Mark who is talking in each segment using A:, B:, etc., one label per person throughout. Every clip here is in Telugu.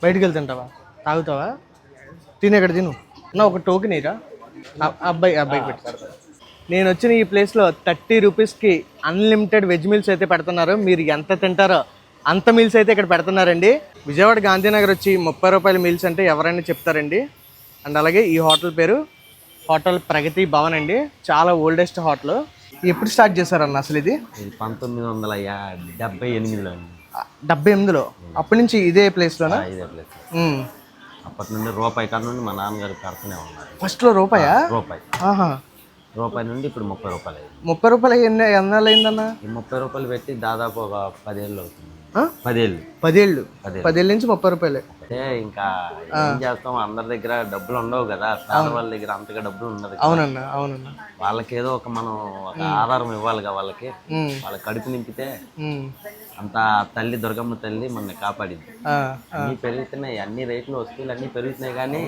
A: బయటికి వెళ్తే తింటావా? తాగుతావా? తిను, ఇక్కడ తిను. నా ఒక టోకెన్ ఇరా, అబ్బాయికి పెట్టి. నేను వచ్చిన ఈ ప్లేస్లో 30 రూపీస్కి అన్లిమిటెడ్ వెజ్ మీల్స్ అయితే పెడుతున్నారు. మీరు ఎంత తింటారో అంత మీల్స్ అయితే ఇక్కడ పెడుతున్నారండి. విజయవాడ గాంధీనగర్ వచ్చి 30 రూపాయల మీల్స్ అంటే ఎవరైనా చెప్తారండి. అండ్ అలాగే ఈ హోటల్ పేరు హోటల్ ప్రగతి భవన్ అండి. చాలా ఓల్డెస్ట్ హోటల్. ఎప్పుడు స్టార్ట్ చేశారన్న అసలు ఇది?
B: 1978లో.
A: 78లో? అప్పటి నుంచి ఇదే ప్లేస్లోనా?
B: ఇదే ప్లేస్. అప్పటి నుండి రూపాయి కాడ నుండి మా నాన్నగారు పెడుతూనే ఉన్నారు.
A: ఫస్ట్లో రూపాయా?
B: రూపాయి. రూపాయి నుండి ఇప్పుడు 30 రూపాయలు అయింది.
A: 30 రూపాయలు ఎన్నాళ్ళు అయిందన్న?
B: ఈ 30 రూపాయలు పెట్టి దాదాపు ఒక 10 ఏళ్ళు అవుతుంది. 10 ఏళ్ళు నుంచి 30 రూపాయలు. అంటే ఇంకా ఏం చేస్తాం, అందరి దగ్గర డబ్బులు ఉండవు కదా, వాళ్ళ దగ్గర అంతగా డబ్బులు ఉండదు.
A: అవునన్నా.
B: వాళ్ళకి ఏదో ఒక మనం ఒక ఆధారం ఇవ్వాలి కదా, వాళ్ళ కడుపు నింపితే అంత తల్లి దుర్గమ్మ తల్లి మనల్ని కాపాడింది. అన్ని పెరుగుతున్నాయి, అన్ని రేట్లు వస్తువులు అన్ని పెరుగుతున్నాయి, కానీ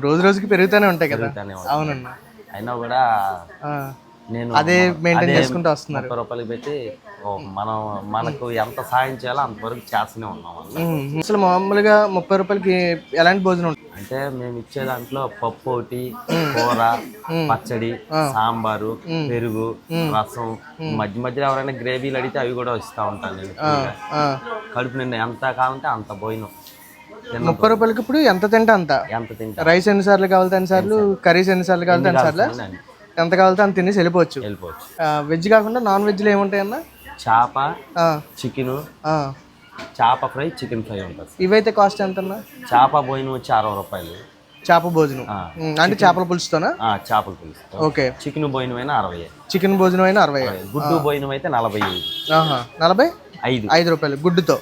A: రోజు రోజుకి పెరుగుతూనే ఉంటాయి కదా. అవునన్నా.
B: అయినా కూడా నేను
A: అదే మెయింటైన్ చేసుకుంటూ వస్తున్నారు.
B: 30 రూపాయలకి పెట్టి మనకు ఎంత సాయం చేయాలో అంతవరకు చేస్తూనే ఉన్నాం.
A: అసలు మామూలుగా 30 రూపాయలకి ఎలాంటి భోజనం ఉంటుంది
B: అంటే మేము ఇచ్చే దాంట్లో పప్పు ఒకటి, కూర, పచ్చడి, సాంబారు, పెరుగు, రసం, మధ్య మధ్యలో ఎవరైనా గ్రేవీలు అడిగితే అవి కూడా ఇస్తూ ఉంటాను నేను. కడుపు నిండా ఎంత కావాలంటే అంత భోజనం.
A: 30 రూపాయలకి ఇప్పుడు ఎంత తింటా అంత. రైస్ ఎన్నిసార్లు కావాలి అన్నిసార్లు, కర్రీస్ ఎన్నిసార్లు కావాలి అన్నిసార్లు, ఎంత కావాలితే అంత తినేసి వెళ్ళిపోవచ్చు. వెజ్ కాకుండా నాన్ వెజ్లో ఏముంటాయన్నా?
B: చేప, చికెన్, చేప ఫ్రై, చికెన్ ఫ్రై ఉంటుంది.
A: ఇవైతే కాస్ట్ ఎంత అన్నా?
B: చేప భోజనం వచ్చి 60 రూపాయలు.
A: చేప భోజనం అంటే చేపల పులుసుతోనా?
B: చేపల పులుసు. ఓకే. చికెన్ భోజనం అయినా 60.
A: చికెన్ భోజనం అయినా 60.
B: గుడ్డు భోజనం అయితే 45.
A: 45 రూపాయలు గుడ్డుతో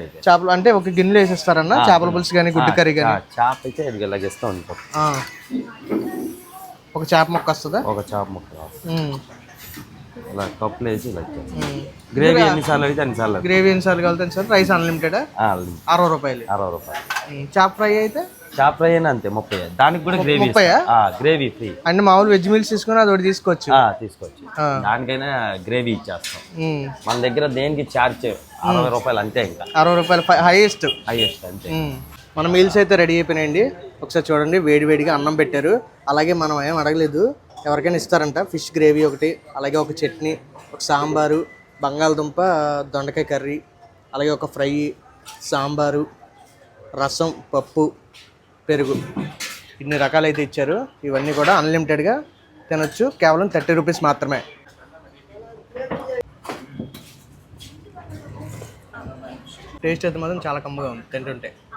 B: అయితే.
A: చేపలు అంటే ఒక గిన్నెలో వేసేస్తారన్న చేపల పులుసు కానీ గుడ్డు కర్రీ కానీ?
B: చేప అయితే ఇలాగేస్తూ ఉంటాం.
A: ఒక చేప ముక్క వస్తుందా?
B: ఒక చేప ముక్క ఇలా కప్పులు వేసి ఇలా గ్రేవీ ఎన్నిసార్లు అయితే అన్నిసార్లు.
A: గ్రేవీ ఎన్నిసార్లు కావాలి అన్నిసార్లు. రైస్ అన్లిమిటెడ్ 60 రూపాయలు. చేప ఫ్రై అయితే?
B: చేప ఫ్రై అయినా అంతే 30. దానికి కూడా గ్రేవీ
A: 30.
B: Gravy free.
A: అంటే మామూలు వెజ్ మీల్స్ తీసుకుని అది ఒకటి తీసుకోవచ్చు.
B: దానికైనా గ్రేవీ ఇచ్చేస్తాం. మన దగ్గర దేనికి ఛార్జ్ 60 రూపాయలు అంతే. ఇంకా
A: 60 రూపాయలు హైయెస్ట్
B: అంతే.
A: మన మీల్స్ అయితే రెడీ అయిపోయినాయండి. ఒకసారి చూడండి, వేడివేడిగా అన్నం పెట్టారు. అలాగే మనం ఏం అడగలేదు, ఎవరికైనా ఇస్తారంట. ఫిష్ గ్రేవీ ఒకటి, అలాగే ఒక చట్నీ, ఒక సాంబారు, బంగాళదుంప దొండకాయ కర్రీ, అలాగే ఒక ఫ్రై, సాంబారు, రసం, పప్పు, పెరుగు, ఇన్ని రకాలైతే ఇచ్చారు. ఇవన్నీ కూడా అన్లిమిటెడ్గా తినొచ్చు, కేవలం 30 రూపీస్ మాత్రమే. టేస్ట్ అయితే మాత్రం చాలా కమ్మగా ఉంది తింటుంటే.